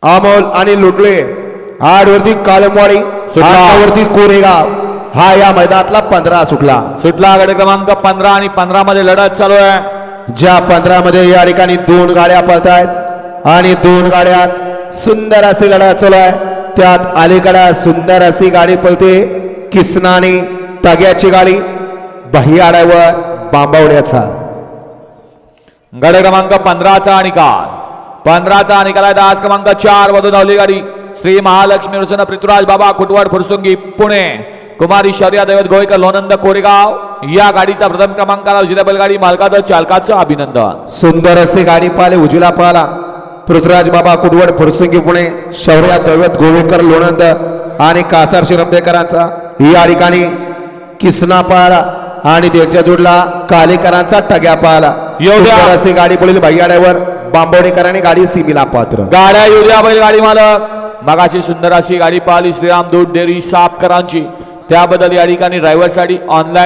अमोल आणि लुटले आडवरती कालमवाडी वरती कोरेगाव हा या मैदानातला 15 सुटला गट क्रमांक 15 आणि 15 मध्ये लढत चालू आहे। ज्या 15 मध्ये या ठिकाणी 2 गाड्या पळतायत आणि 2 गाड्या सुंदर अशी लढत चालू आहे। त्यात अलीकडे सुंदर अशी गाडी पळते किसनानी तग्याची गाडी बहियाड्यावर बांबवड्याचा गट क्रमांक 15चा निकाल 15चा निकाल आहे। आज क्रमांक 4 मधून धावली गाडी श्री महालक्ष्मी नृसिंह पृथ्वीराज बाबा कुटवाड फुरसुंगी पुणे कुमारी शौर्या दैवत गोयकर लोणंद कोरेगाव या गाडीचा प्रथम क्रमांकाला उजव्या बैलगाडी मालकाचं चालकाचं अभिनंदन। सुंदर असे गाडी पाहिले उजवीला पाहिला पृथ्वीराज बाबा कुटवाड फुरसुंगी पुणे शौर्या दैवत गोवेकर लोणंद आणि कासार शिरंबेकरांचा या ठिकाणी किसना पाहिला आणि त्यांच्या जोडला कालेकरांचा टग्या पाहिला। सुंदर अशी गाडी पडली भैयाड्यावर बांबवडेकरांनी गाडी सीमीला पात्र गाड्या युद्या बैलगाडी मालक मगाशी सुंदर अशी गाडी पाहिली श्रीराम दूध डेअरी सापकरांची त्याबद्दल या ठिकाणी ड्रायव्हरसाठी ऑनलाईन